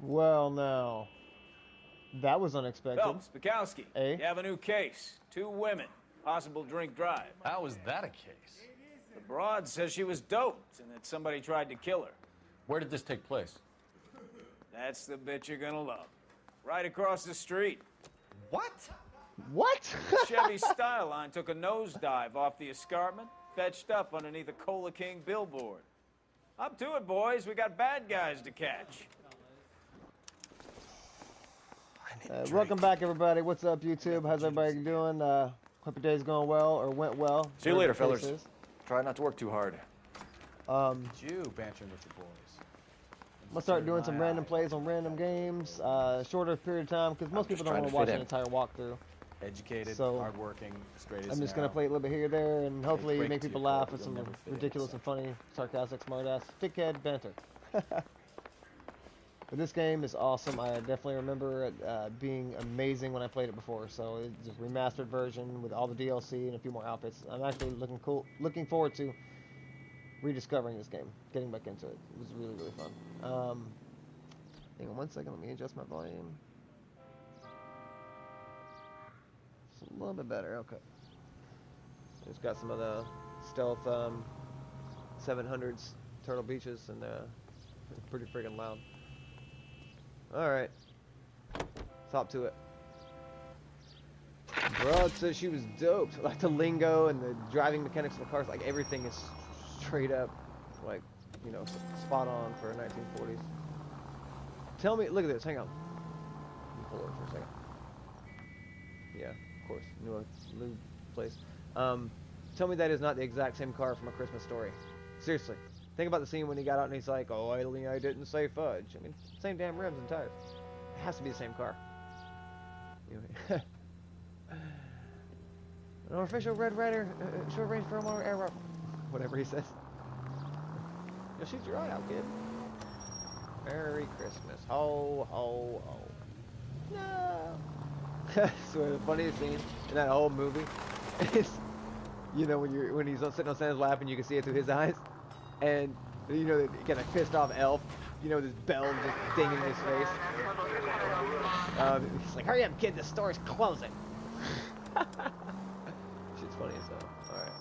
Well, now, that was unexpected. Phelps, Bukowski, Eh? you have a new case. 2 women, possible drink drive. How is that a case? The broad says she was doped and that somebody tried to kill her. Where did this take place? That's the bit you're gonna love. Right across the street. What? What? Chevy Style Line took a nosedive off the escarpment, fetched up underneath a Cola King billboard. Up to it, boys. We got bad guys to catch. Welcome back, everybody. What's up, YouTube? How's everybody doing? Hope your day's going well, or went well. See you later, whatever the fellas. case is. Try not to work too hard. You bantering with your boys. I'm gonna start doing some random plays on random games, shorter period of time, because most people don't trying want to to watch fit an in. entire walkthrough. Educated, So, hardworking, straight as I'm just an gonna arrow. play a little bit here or there, and hopefully break make to people your laugh core, with you'll some never fit in, ridiculous so. and funny, sarcastic, smartass, dickhead banter. But this game is awesome. I definitely remember it being amazing when I played it before. So it's a remastered version with all the DLC and a few more outfits. I'm actually looking forward to rediscovering this game, getting back into it. It was really, really fun. Hang on one second. Let me adjust my volume. It's a little bit better. Okay. It's got some of the stealth 700s, Turtle Beaches, and pretty freaking loud. Alright. Top to it. Broad says she was dope. Like the lingo and the driving mechanics of the cars, like everything is straight up, like, you know, spot on for 1940s. Tell me, look at this, hang on. Let me pull over for a second. Yeah, of course, new place. Tell me that is not the exact same car from A Christmas Story. Seriously. Think about the scene when he got out and he's like, oh, I didn't say fudge. I mean, same damn rims and tires. It has to be the same car. Anyway. An official Red Rider, short range firmware error. Whatever he says. You'll shoot your eye out, kid. Merry Christmas. Ho, ho, ho. No. So the funniest scene in that whole movie is, you know, when he's sitting on Santa's lap and you can see it through his eyes. And, you know, you get a pissed off elf, you know, with his bell just dinging in his face. He's like, hurry up, kid, the store's closing. Shit's funny as hell. Alright.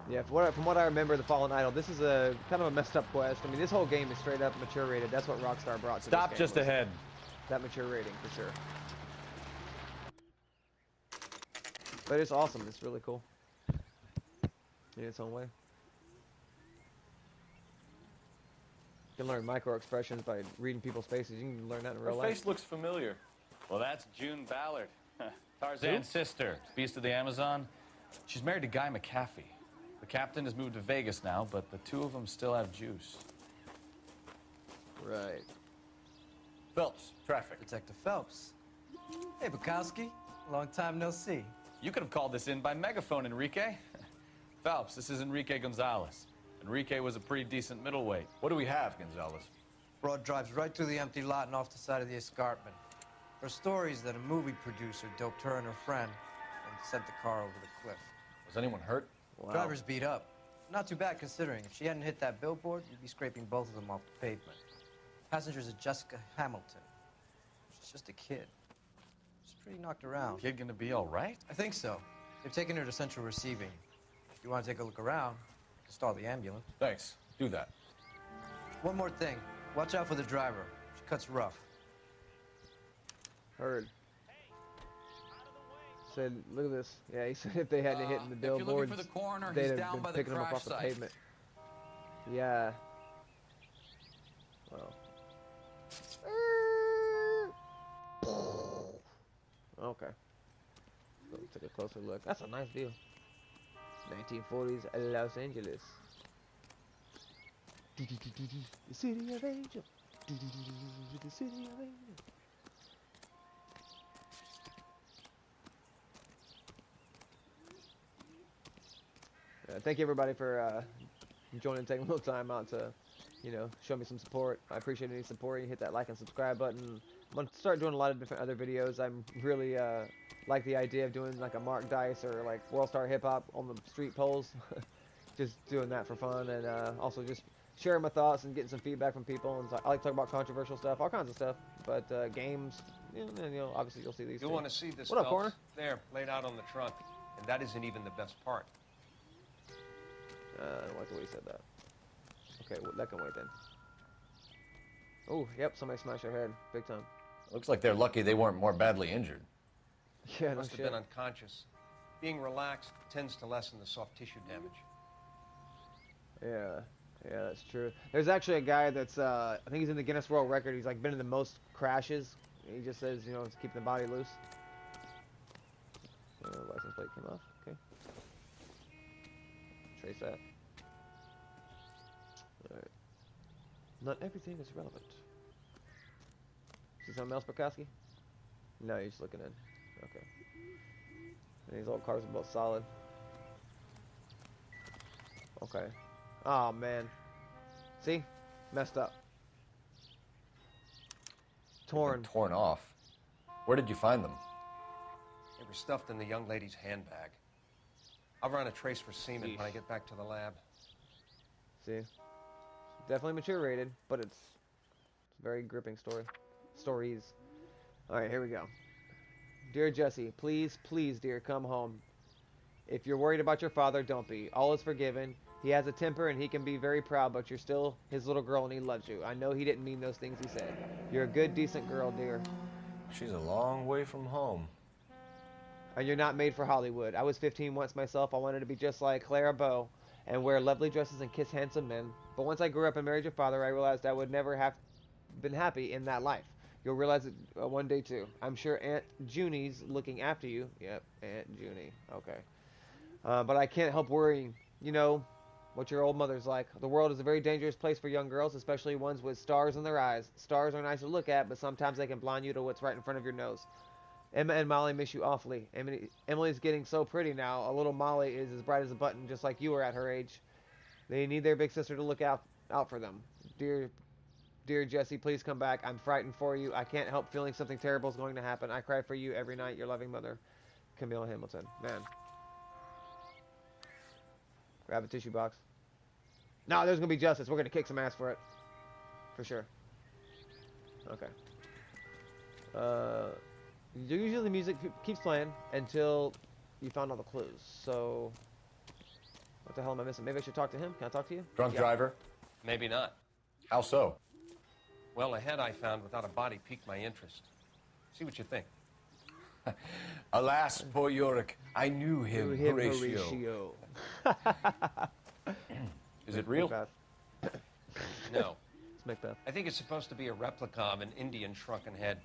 Yeah, from what I remember, The Fallen Idol, this is a kind of a messed up quest. I mean, this whole game is straight up mature rated. That's what Rockstar brought to this Stop game, just was ahead. that mature rating, for sure. But it's awesome. It's really cool. In its own way. You can learn micro expressions by reading people's faces. You can learn that in real Her life. face looks familiar. Well, that's June Ballard. Tarzan's sister, beast of the Amazon. She's married to Guy McAfee. The captain has moved to Vegas now, but the two of them still have juice. Right. Phelps, traffic. Detective Phelps. Hey, Bukowski. Long time no see. You could have called this in by megaphone, Enrique. Phelps, this is Enrique Gonzalez. Enrique was a pretty decent middleweight. What do we have, Gonzalez? Broad drives right through the empty lot and off the side of the escarpment. Her story is that a movie producer doped her and her friend and sent the car over the cliff. Was anyone hurt? Wow. Driver's beat up. Not too bad considering. If she hadn't hit that billboard, you'd be scraping both of them off the pavement. Passengers are Jessica Hamilton. She's just a kid. She's pretty knocked around. Kid gonna be all right? I think so. They've taken her to central receiving. If you want to take a look around, stall the ambulance. Thanks. Do that. One more thing. Watch out for the driver. She cuts rough. Heard. Said, look at this. Yeah, he said if they hadn't hit in the If you're looking billboards, for the coroner, they'd he's have down been by the picking them up crash off the site. pavement. Yeah. Wow. Okay. So take a closer look. That's a nice view. 1940s Los Angeles. The city of angels. The city of angels. Thank you everybody for joining and taking a little time out to, you know, show me some support. I appreciate any support. You hit that like and subscribe button. I'm gonna start doing a lot of different other videos. I'm really like the idea of doing like a Mark Dice or like World Star Hip Hop on the street poles. Just doing that for fun, and also just sharing my thoughts and getting some feedback from people. And so I like to talk about controversial stuff, all kinds of stuff. But games, obviously you'll see these. You'll things. want to see this, What up, Phelps? Corner? There, laid out on the trunk. And that isn't even the best part. I don't like the way you said that. Okay, well, that can wait then. Oh, yep, somebody smashed their head, big time. Looks like they're lucky they weren't more badly injured. Yeah, no Must have shit. been unconscious. Being relaxed tends to lessen the soft tissue damage. Yeah, that's true. There's actually a guy that's, I think he's in the Guinness World Record. He's like been in the most crashes. He just says, it's keeping the body loose. License plate came off. Okay. Trace that. Alright. Not everything is relevant. See something else, Bukowski? No, you're just looking in. Okay. And these old cars are both solid. Okay. Oh man. See? Messed up. Torn. Torn off. Where did you find them? They were stuffed in the young lady's handbag. I'll run a trace for semen when I get back to the lab. See? Definitely mature rated, but it's a very gripping stories. Alright, here we go. Dear Jesse, please, please, dear, come home. If you're worried about your father, don't be. All is forgiven. He has a temper and he can be very proud, but you're still his little girl and he loves you. I know he didn't mean those things he said. You're a good, decent girl, dear. She's a long way from home. And you're not made for Hollywood. I was 15 once myself. I wanted to be just like Clara Bow and wear lovely dresses and kiss handsome men. But once I grew up and married your father, I realized I would never have been happy in that life. You'll realize it one day too. I'm sure Aunt Junie's looking after you. Yep, Aunt Junie. Okay. But I can't help worrying. You know what your old mother's like. The world is a very dangerous place for young girls, especially ones with stars in their eyes. Stars are nice to look at, but sometimes they can blind you to what's right in front of your nose. Emma and Molly miss you awfully. Emily's getting so pretty now. A little Molly is as bright as a button, just like you were at her age. They need their big sister to look out for them. Dear Jesse, please come back. I'm frightened for you. I can't help feeling something terrible is going to happen. I cry for you every night. Your loving mother, Camille Hamilton. Man. Grab a tissue box. No, there's going to be justice. We're going to kick some ass for it. For sure. Okay. Usually the music keeps playing until you found all the clues. So, what the hell am I missing? Maybe I should talk to him. Can I talk to you? Drunk driver? Maybe not. How so? Well, a head I found without a body piqued my interest. See what you think. Alas, poor Yorick. I knew him, Horatio. Is it real? Macbeth. No. It's Macbeth. I think it's supposed to be a replica of an Indian shrunken head.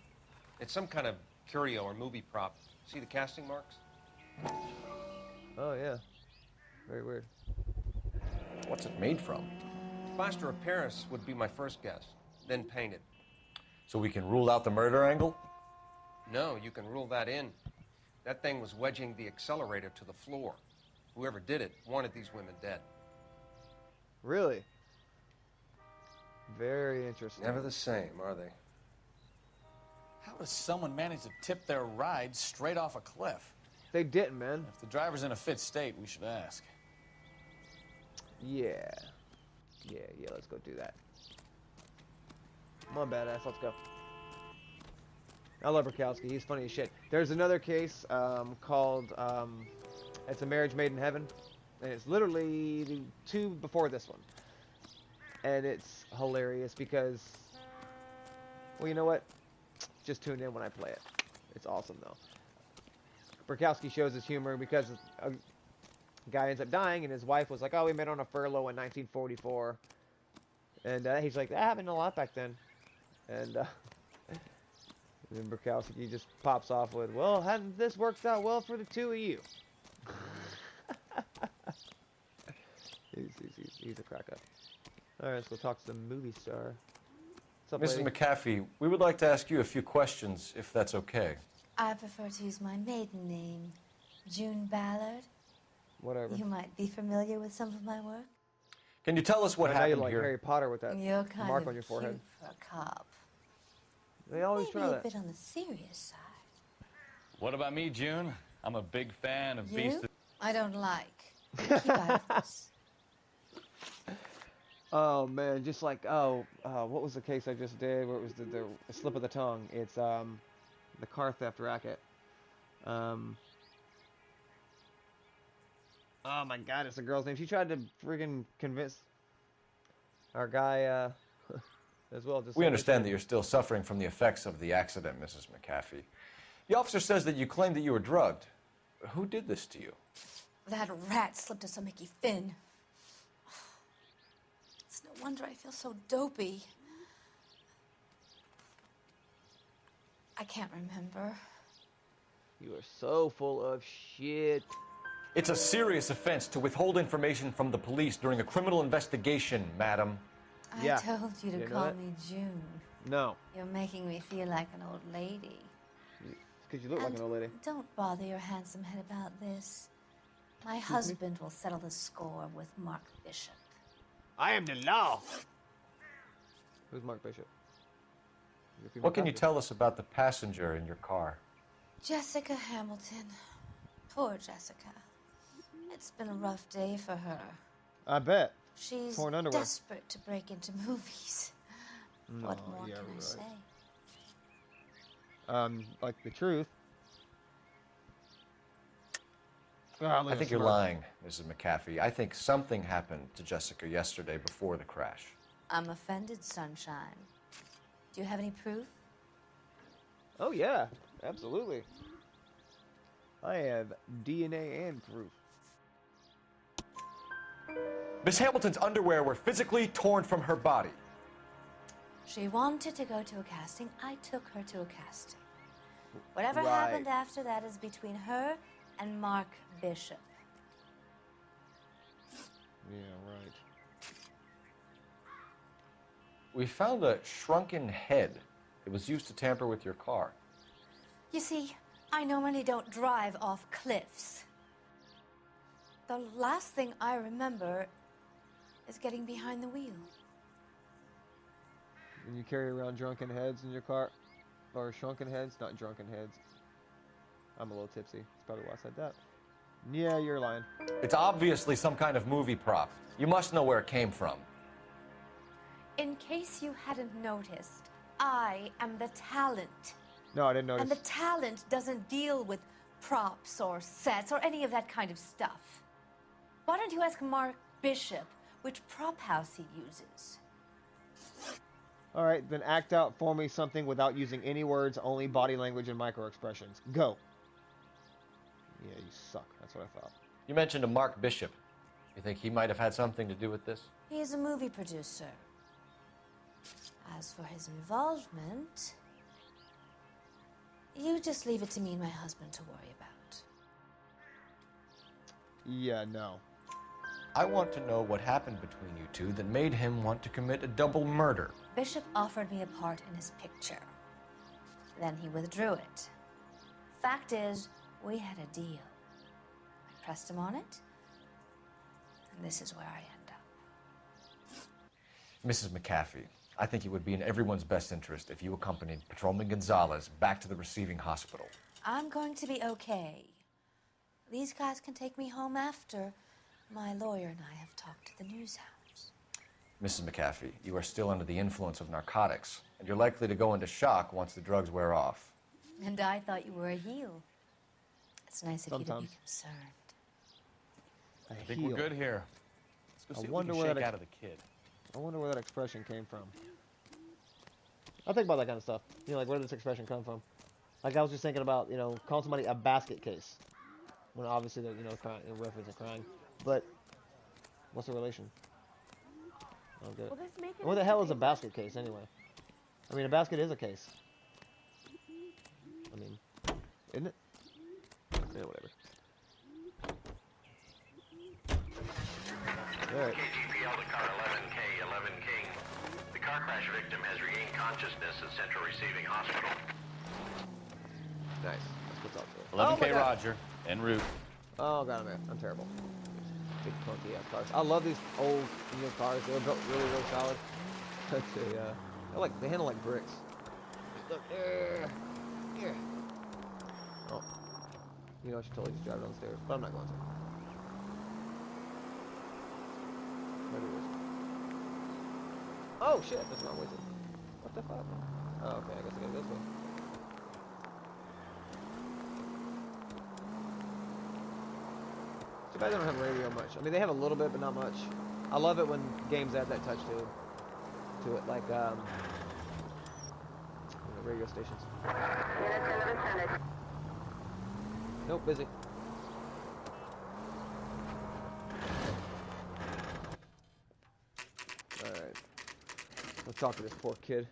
It's some kind of curio or movie prop. See the casting marks? Oh, yeah. Very weird. What's it made from? Plaster of Paris would be my first guess, then painted. So we can rule out the murder angle? No, you can rule that in. That thing was wedging the accelerator to the floor. Whoever did it wanted these women dead. Really? Very interesting. Never the same, are they? How does someone manage to tip their ride straight off a cliff? They didn't, man. If the driver's in a fit state, we should ask. Yeah. Yeah, let's go do that. Come on, badass, let's go. I love Rakowski, he's funny as shit. There's another case called, it's a Marriage Made in Heaven. And it's literally the two before this one. And it's hilarious because, well, you know what? Just tune in when I play it. It's awesome, though. Rakowski shows his humor because a guy ends up dying, and his wife was like, oh, we met on a furlough in 1944. And he's like, that happened a lot back then. And then Bukowski just pops off with, well, hadn't this worked out well for the two of you? he's a crack up. All right, let's go talk to the movie star. What's up, Mrs. lady? McAfee, we would like to ask you a few questions, if that's okay. I prefer to use my maiden name, June Ballard. Whatever. You might be familiar with some of my work. Can you tell us what I know you happened like here? Harry Potter with that You're kind mark of on your forehead. cute for a cop. They always Maybe try a that. bit on the serious side. What about me, June? I'm a big fan of You? Beast of... I don't like. Keep out of this. Oh man, just like what was the case I just did where it was the slip of the tongue? It's the car theft racket. Oh my God, it's the girl's name. She tried to friggin' convince our guy as well. Just We understand that you're still suffering from the effects of the accident, Mrs. McAfee. The officer says that you claimed that you were drugged. Who did this to you? That rat slipped us a Mickey Finn. It's no wonder I feel so dopey. I can't remember. You are so full of shit. It's a serious offense to withhold information from the police during a criminal investigation, madam. Yeah. I told you to You know call that? me June. No, You're making me feel like an old lady. because you look like an old lady. Don't bother your handsome head about this. My husband will settle the score with Mark Bishop. I am the law. Who's Mark Bishop? Your female What can you passenger? tell us about the passenger in your car? Jessica Hamilton. Poor Jessica. It's been a rough day for her. I bet. She's Torn underwear. desperate to break into movies. What No, more yeah, can I right. say? Like the truth. I think you're lying, Mrs. McAfee. I think something happened to Jessica yesterday before the crash. I'm offended, Sunshine. Do you have any proof? Oh yeah, absolutely. I have DNA and proof. Miss Hamilton's underwear were physically torn from her body. She wanted to go to a casting. I took her to a casting. Whatever Right. happened after that is between her and Mark Bishop. Yeah, right. We found a shrunken head. It was used to tamper with your car. You see, I normally don't drive off cliffs. The last thing I remember is getting behind the wheel. And you carry around drunken heads in your car? Or shrunken heads, not drunken heads. I'm a little tipsy. That's probably why I said that. Yeah, you're lying. It's obviously some kind of movie prop. You must know where it came from. In case you hadn't noticed, I am the talent. No, I didn't notice. And the talent doesn't deal with props or sets or any of that kind of stuff. Why don't you ask Mark Bishop which prop house he uses? All right, then act out for me something without using any words, only body language and micro expressions. Go. Yeah, you suck. That's what I thought. You mentioned a Mark Bishop. You think he might have had something to do with this? He is a movie producer. As for his involvement, you just leave it to me and my husband to worry about. Yeah, no. I want to know what happened between you two that made him want to commit a double murder. Bishop offered me a part in his picture. Then he withdrew it. Fact is, we had a deal. I pressed him on it, and this is where I end up. Mrs. McAfee, I think it would be in everyone's best interest if you accompanied Patrolman Gonzalez back to the receiving hospital. I'm going to be okay. These guys can take me home after. My lawyer and I have talked to the news house. Mrs. McAfee, you are still under the influence of narcotics, and you're likely to go into shock once the drugs wear off. And I thought you were a heel. It's nice of you to be Sometimes. concerned. I I think we're good here. Let's go I see if wonder we where can shake that out of the kid. I wonder where that expression came from. I think about that kind of stuff. You know, like where did this expression come from? Like I was just thinking about, you know, calling somebody a basket case. When obviously they're, you know, crying, in reference to crying. But what's the relation? I don't get it. And what the hell is a basket case anyway? I mean, a basket is a case. I mean, isn't it? Yeah, whatever. Alright. KGPL to car 11K, 11 King. The car crash victim has regained consciousness at Central Receiving Hospital. Nice. Let's go talk to her. 11K Oh my God. Roger, en route. Oh god, I'm terrible. Big clunky ass cars. I love these old new cars. They're built really, really solid. They handle like bricks. Look, here. Oh, you know I should totally just drive downstairs, but I'm not going to. Maybe it is. Oh shit, that's the wrong way to. What the fuck? Oh, okay, I guess I gotta go this way. Too bad they don't have radio much. I mean, they have a little bit, but not much. I love it when games add that touch to it, like you know, radio stations. Nope, busy. All right, let's talk to this poor kid.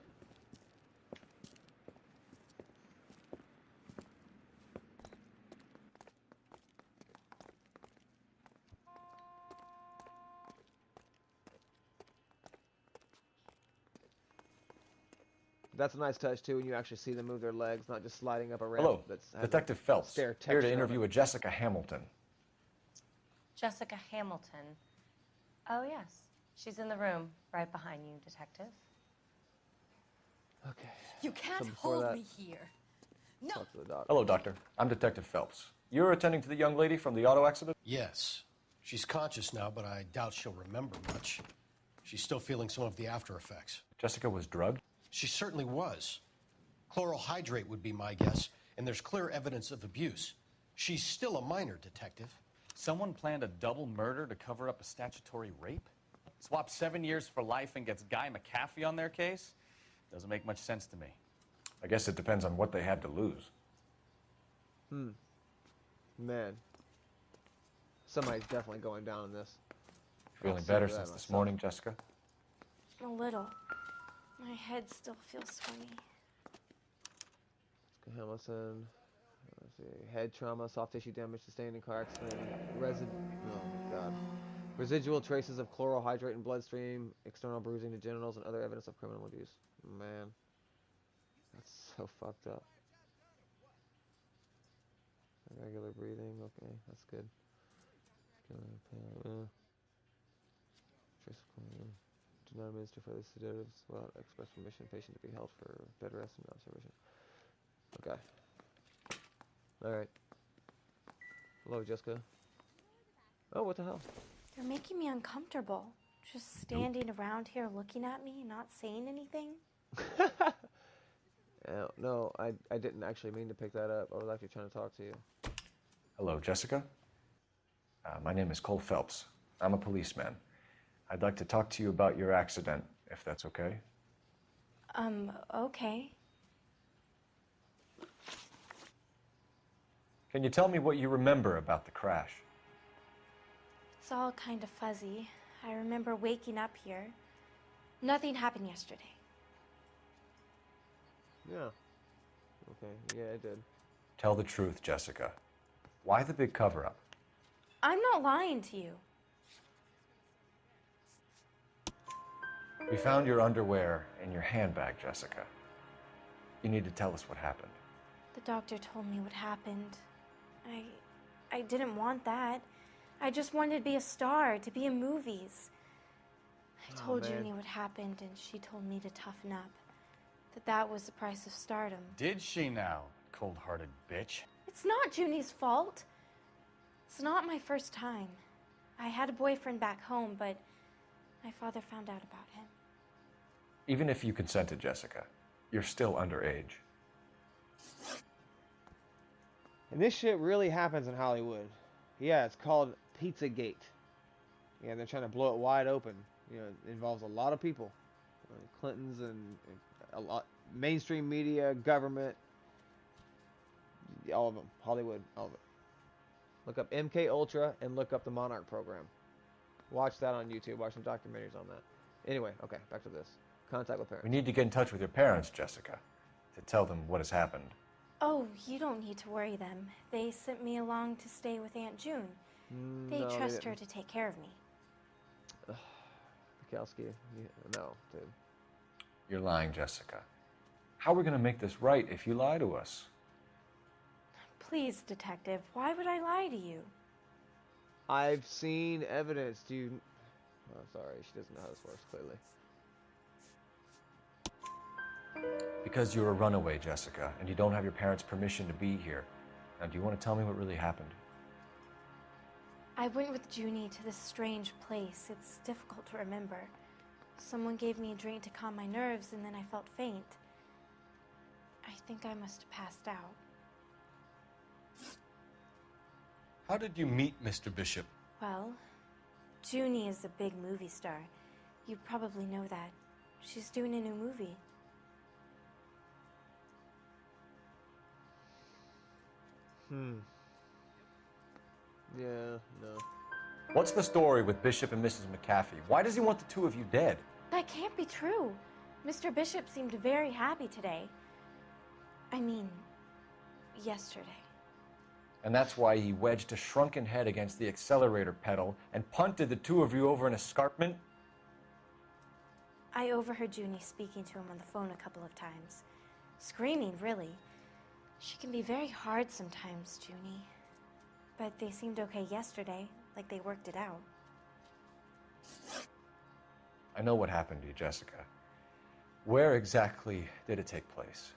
That's a nice touch too, when you actually see them move their legs, not just sliding up a ramp. Hello, That's Detective Phelps, stair here texture to on interview it. a Jessica Hamilton. Jessica Hamilton. Oh, yes. She's in the room right behind you, Detective. Okay. You can't So before hold that- me here. No. Talk to the doc. Hello, Doctor. I'm Detective Phelps. You're attending to the young lady from the auto accident? Yes. She's conscious now, but I doubt she'll remember much. She's still feeling some of the after effects. Jessica was drugged? She certainly was. Chloral hydrate would be my guess, and there's clear evidence of abuse. She's still a minor, Detective. Someone planned a double murder to cover up a statutory rape? Swap 7 years for life and gets Guy McAfee on their case? Doesn't make much sense to me. I guess it depends on what they had to lose. Man. Somebody's definitely going down in this. Feeling I'll see better to that since this myself. morning, Jessica? A little. My head still feels swimmy. Hamilton. Let's see. Head trauma, soft tissue damage sustained in car accident. Oh, God. Residual traces of chloral hydrate in bloodstream, external bruising to genitals, and other evidence of criminal abuse. Man. That's so fucked up. Irregular breathing. Okay, that's good. Trace of chloral. Do not administer further sedatives without express permission. Patient to be held for bed rest and observation. Okay. Alright. Hello, Jessica. Oh, what the hell? They're making me uncomfortable. Just standing around here looking at me, not saying anything. No, I didn't actually mean to pick that up. I was actually trying to talk to you. Hello, Jessica. My name is Cole Phelps. I'm a policeman. I'd like to talk to you about your accident, if that's okay. Okay. Can you tell me what you remember about the crash? It's all kind of fuzzy. I remember waking up here. Nothing happened yesterday. Yeah. Okay, yeah, it did. Tell the truth, Jessica. Why the big cover-up? I'm not lying to you. We found your underwear in your handbag, Jessica. You need to tell us what happened. The doctor told me what happened. I didn't want that. I just wanted to be a star, to be in movies. I told man. Junie what happened, and she told me to toughen up. That was the price of stardom. Did she now, cold-hearted bitch? It's not Junie's fault. It's not my first time. I had a boyfriend back home, but my father found out about him. Even if you consented, Jessica, you're still underage. And this shit really happens in Hollywood. Yeah, it's called Pizzagate. Yeah, they're trying to blow it wide open. You know, it involves a lot of people. Clintons and a lot, mainstream media, government, all of them, Hollywood, all of it. Look up MK Ultra and look up the Monarch program. Watch that on YouTube. Watch some documentaries on that. Anyway, okay, back to this. Contact with parents. We need to get in touch with your parents, Jessica, to tell them what has happened. Oh, you don't need to worry them. They sent me along to stay with Aunt June. They No, trust her didn't. to take care of me. Mikowski, no, dude. You're lying, Jessica. How are we going to make this right if you lie to us? Please, detective, why would I lie to you? I've seen evidence, dude. Oh, sorry, she doesn't know how this works, clearly. Because you're a runaway, Jessica, and you don't have your parents' permission to be here. Now, do you want to tell me what really happened? I went with Junie to this strange place. It's difficult to remember. Someone gave me a drink to calm my nerves, and then I felt faint. I think I must have passed out. How did you meet Mr. Bishop? Well, Junie is a big movie star. You probably know that. She's doing a new movie. Yeah, no. What's the story with Bishop and Mrs. McAfee? Why does he want the two of you dead? That can't be true. Mr. Bishop seemed very happy today. I mean, yesterday. And that's why he wedged a shrunken head against the accelerator pedal and punted the two of you over an escarpment? I overheard Junie speaking to him on the phone a couple of times. Screaming, really. She can be very hard sometimes, Junie. But they seemed okay yesterday, like they worked it out. I know what happened to you, Jessica. Where exactly did it take place?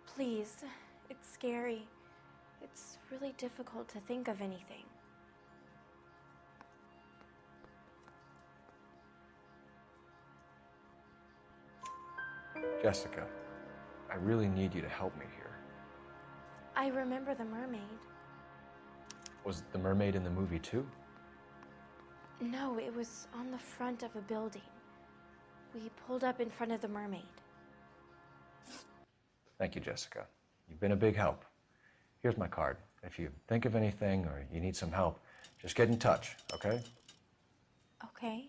Please, it's scary. It's really difficult to think of anything. Jessica, I really need you to help me here. I remember the mermaid. Was the mermaid in the movie too? No, it was on the front of a building. We pulled up in front of the mermaid. Thank you, Jessica. You've been a big help. Here's my card. If you think of anything or you need some help, just get in touch, okay? Okay.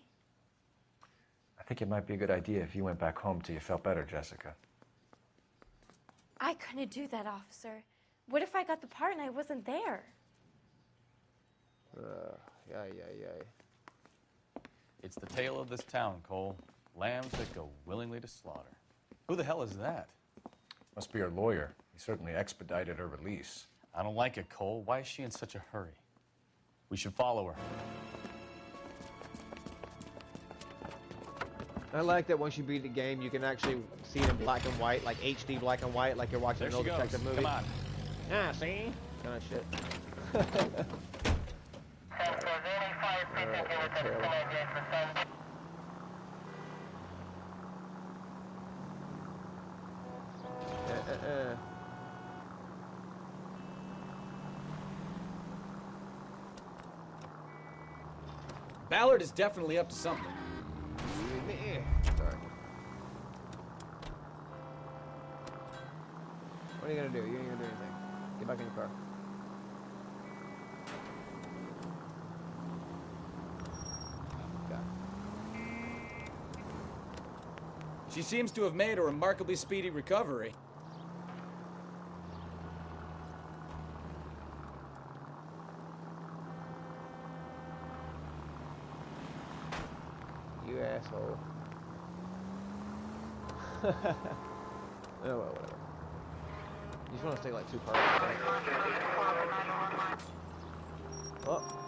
I think it might be a good idea if you went back home till you felt better, Jessica. I couldn't do that, officer. What if I got the part and I wasn't there? Yeah. It's the tale of this town, Cole. Lambs that go willingly to slaughter. Who the hell is that? Must be her lawyer. He certainly expedited her release. I don't like it, Cole. Why is she in such a hurry? We should follow her. I like that once you beat the game, you can actually see it in black and white, like HD black and white, like you're watching There an she old goes. detective movie. Come on. Ah, see? Kind of shit. Ballard is definitely up to something. Sorry. What are you gonna do? You ain't gonna do anything. Get back in your car. She seems to have made a remarkably speedy recovery. You asshole. Oh well, whatever. You just want to stay like 2 cars. Oh.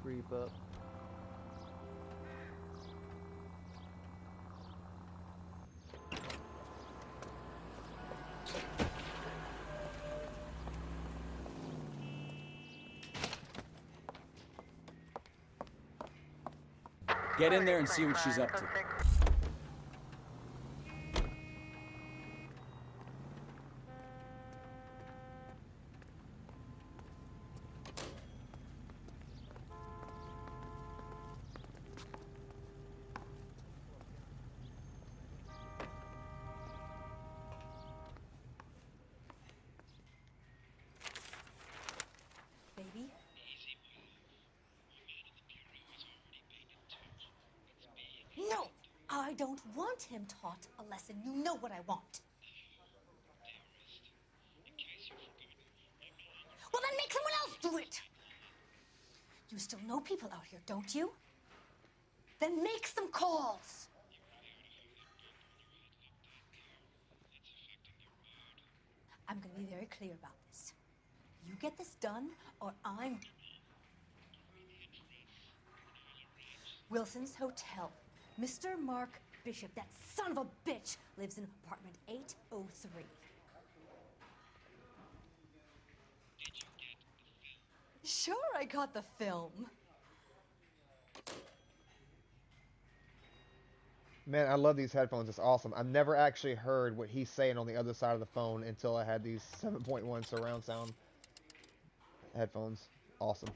Creep up. Get in there and see what she's up to. Baby? No! I don't want him taught a lesson. You know what I want. Well, then make someone else do it! You still know people out here, don't you? Then make some calls! I'm gonna be very clear about this. You get this done, or I'm... Wilson's Hotel. Mr. Mark Bishop, that son of a bitch, lives in apartment 803. Sure, I got the film. Man, I love these headphones. It's awesome. I've never actually heard what he's saying on the other side of the phone until I had these 7.1 surround sound headphones. Awesome.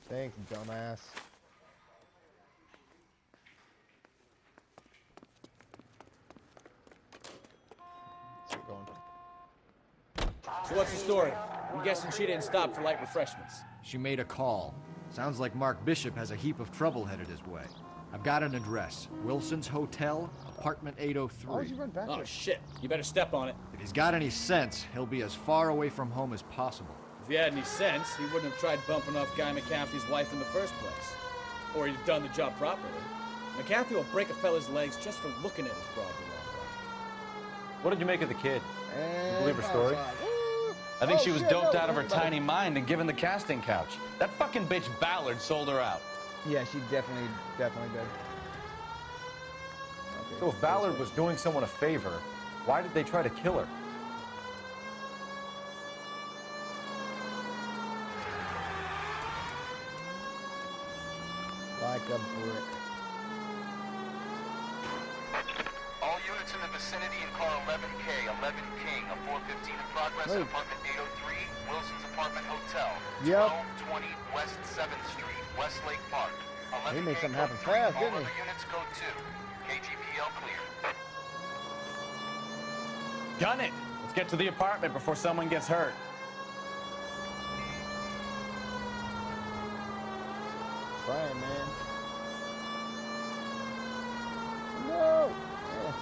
Thanks, dumbass. Let's get going. So what's the story? I'm guessing she didn't stop for light refreshments. She made a call. Sounds like Mark Bishop has a heap of trouble headed his way. I've got an address. Wilson's Hotel, apartment 803. Why would you run back Oh, there? shit. You better step on it. If he's got any sense, he'll be as far away from home as possible. If he had any sense, he wouldn't have tried bumping off Guy McCaffrey's wife in the first place. Or he'd have done the job properly. McCaffrey will break a fella's legs just for looking at his broad the wrong way. What did you make of the kid? And You believe her story? I think Oh, she was shit, doped no, out of her think about tiny mind and given the casting couch. That fucking bitch Ballard sold her out. Yeah, she definitely did. Okay, So if Ballard was doing someone a favor, why did they try to kill her? like a brick. All units in the vicinity in car 11K, 11 King, a 415 in progress at apartment 803, Wilson's Apartment Hotel, Yep. 1220 West 7th Street, Westlake Park. He 11K made something code happen 3, fast, all didn't he? other units code 2. KGPL clear. Gun it! Let's get to the apartment before someone gets hurt. Trying, man. No! Yeah.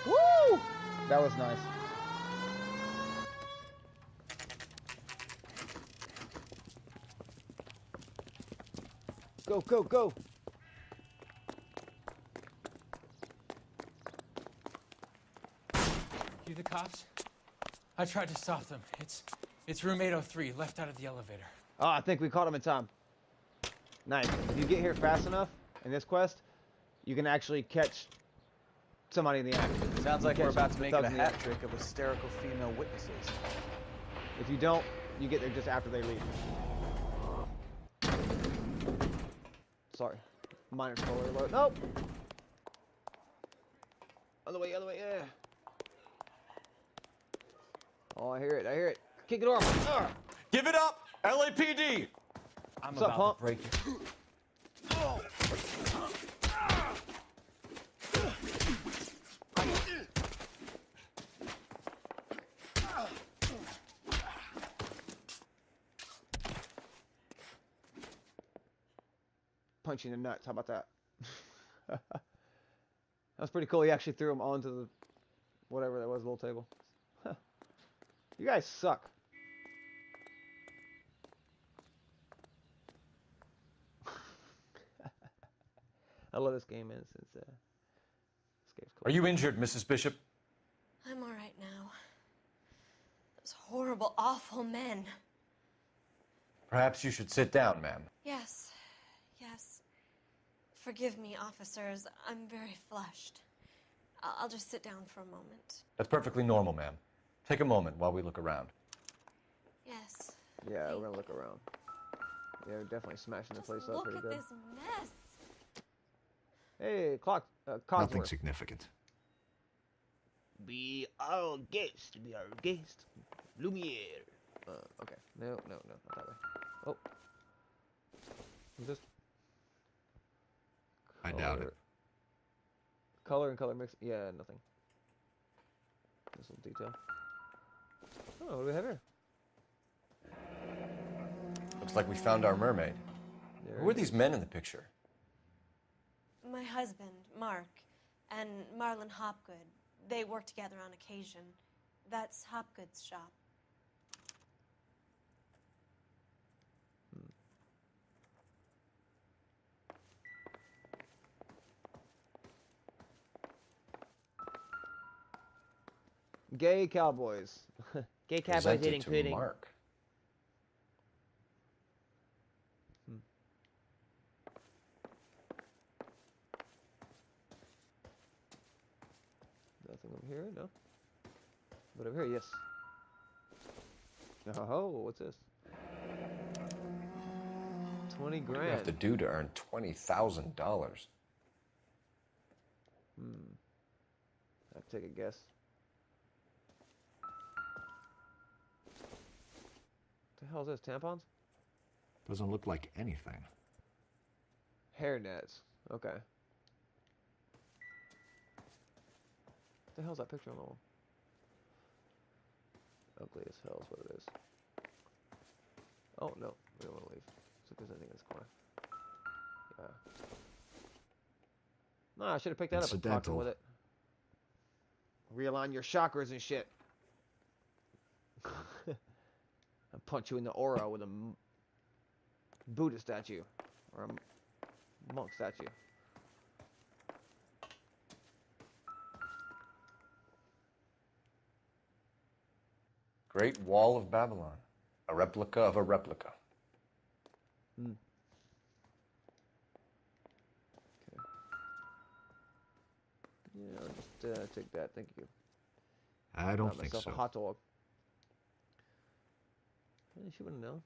Woo! That was nice. Go, go, go! You the cops? I tried to stop them. It's room 803, left out of the elevator. Oh, I think we caught him in time. Nice. If you get here fast enough in this quest, you can actually catch somebody in the act. Sounds like we're about to make it a Thugs in the hat act. trick of hysterical female witnesses. If you don't, you get there just after they leave. Sorry. Minor spoiler alert. Nope! Other way, yeah. Oh, I hear it, Kick it off. Give it up! LAPD! I'm What's up, about punk? to break it. Punch you in the nuts. How about that? That was pretty cool. He actually threw him onto the whatever that was, little table. You guys suck. I love this game, man. Since this game's cool. Are you injured, Mrs. Bishop? I'm all right now. Those horrible, awful men. Perhaps you should sit down, ma'am. Yes, yes. Forgive me, officers. I'm very flushed. I'll just sit down for a moment. That's perfectly normal, ma'am. Take a moment while we look around. Yes. Yeah, we're gonna look around. Yeah, we're definitely smashing the place up Look pretty at good. this mess. Hey, Nothing Cogsworth. significant. Be our guest. Be our guest. Lumiere. Okay. No, not that way. Oh. Is this? I doubt it. Color and color mix. Yeah, nothing. This little detail. Oh, what do we have here? Looks like we found our mermaid. Who are these men in the picture? My husband, Mark, and Marlon Hopgood. They work together on occasion. That's Hopgood's shop. Gay cowboys. Gay cowboys Presented eating to pudding. Mark. Nothing over here, no. But over here, yes. Oh, what's this? 20 What do grand. you have to do to earn $20,000? I'll take a guess. What the hell is this? Tampons? Doesn't look like anything. Hair nets. Okay. What the hell's that picture on the wall? Ugly as hell is what it is. Oh, no. We don't want to leave. See if there's anything in this corner. Yeah. No, I should have picked that up and talked Incidental. with it. Realign your chakras and shit. I'll punch you in the aura with a Buddha statue. Or a monk statue. Great Wall of Babylon. A replica of a replica. Okay. Yeah, I'll just take that. Thank you. I don't Got think myself so. a hot dog. She wouldn't know.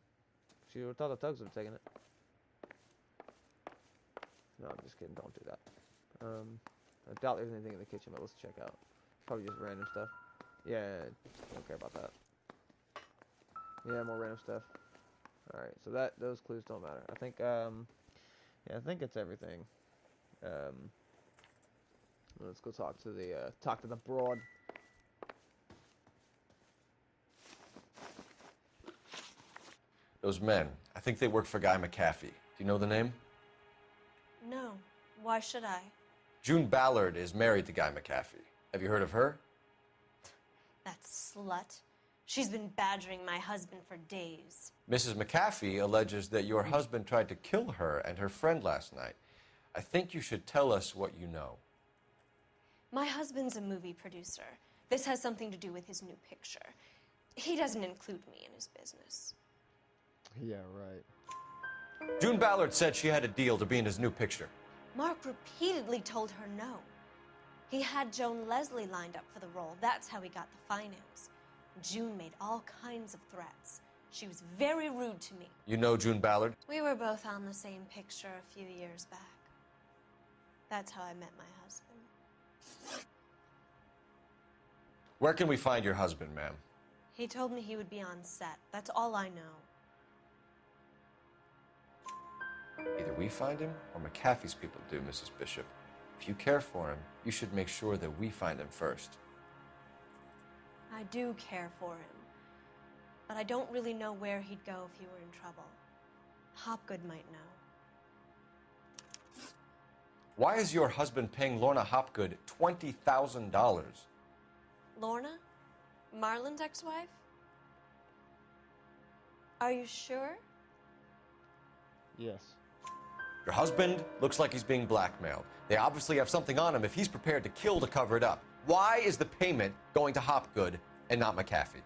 She would have thought the thugs would have taken it. No, I'm just kidding. Don't do that. I doubt there's anything in the kitchen, but let's check out. Probably just random stuff. Yeah, don't care about that. Yeah, more random stuff. All right, so those clues don't matter. I think yeah, I think it's everything. Let's go talk to the broad. Those men, I think they work for Guy McAfee. Do you know the name? No. Why should I? June Ballard is married to Guy McAfee. Have you heard of her? That slut. She's been badgering my husband for days. Mrs. McAfee alleges that your husband tried to kill her and her friend last night. I think you should tell us what you know. My husband's a movie producer. This has something to do with his new picture. He doesn't include me in his business. Yeah, right. June Ballard said she had a deal to be in his new picture. Mark repeatedly told her no. He had Joan Leslie lined up for the role. That's how he got the finance. June made all kinds of threats. She was very rude to me. You know June Ballard? We were both on the same picture a few years back. That's how I met my husband. Where can we find your husband, ma'am? He told me he would be on set. That's all I know. Either we find him or McAfee's people do, Mrs. Bishop. If you care for him, you should make sure that we find him first. I do care for him, but I don't really know where he'd go if he were in trouble. Hopgood might know. Why is your husband paying Lorna Hopgood $20,000? Lorna? Marlon's ex-wife? Are you sure? Yes. Your husband looks like he's being blackmailed. They obviously have something on him if he's prepared to kill to cover it up. Why is the payment going to Hopgood and not McAfee?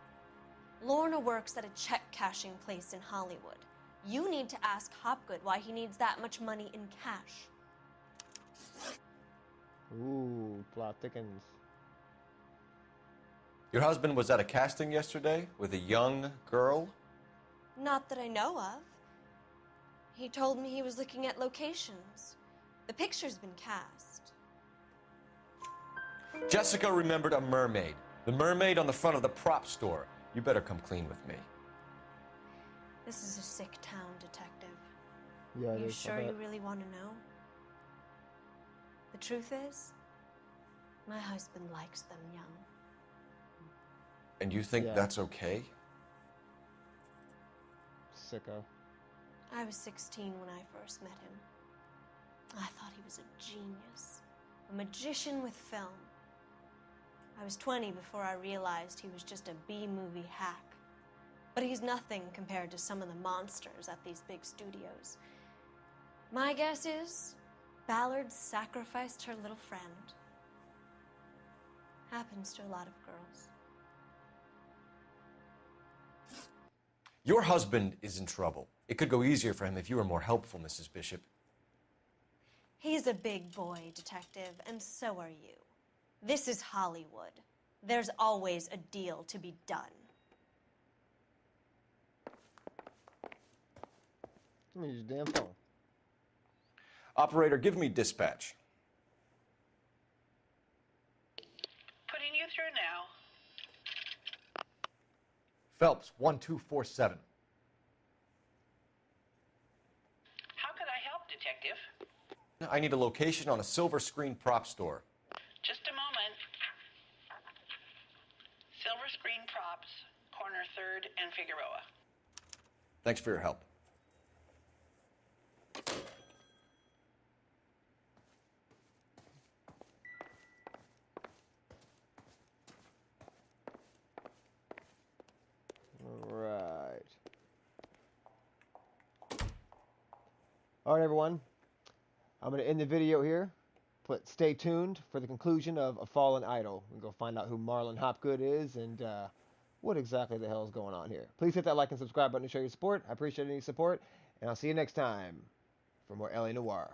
Lorna works at a check-cashing place in Hollywood. You need to ask Hopgood why he needs that much money in cash. Ooh, plot thickens. Your husband was at a casting yesterday with a young girl? Not that I know of. He told me he was looking at locations. The picture's been cast. Jessica remembered a mermaid. The mermaid on the front of the prop store. You better come clean with me. This is a sick town, detective. Yeah, You sure you really want to know? The truth is, my husband likes them young. And you think that's okay? Sicko. I was 16 when I first met him. I thought he was a genius, a magician with film. I was 20 before I realized he was just a B-movie hack. But he's nothing compared to some of the monsters at these big studios. My guess is Ballard sacrificed her little friend. Happens to a lot of girls. Your husband is in trouble. It could go easier for him if you were more helpful, Mrs. Bishop. He's a big boy, Detective, and so are you. This is Hollywood. There's always a deal to be done. Give me your damn phone. Operator, give me dispatch. Putting you through now. Phelps, 1247. How can I help, Detective? I need a location on a silver screen prop store. Just a moment. Silver Screen Props, corner 3rd and Figueroa. Thanks for your help. All right, everyone. I'm going to end the video here. Stay tuned for the conclusion of A Fallen Idol. We'll go find out who Marlon Hopgood is and what exactly the hell is going on here. Please hit that like and subscribe button to show your support. I appreciate any support. And I'll see you next time for more LA Noire.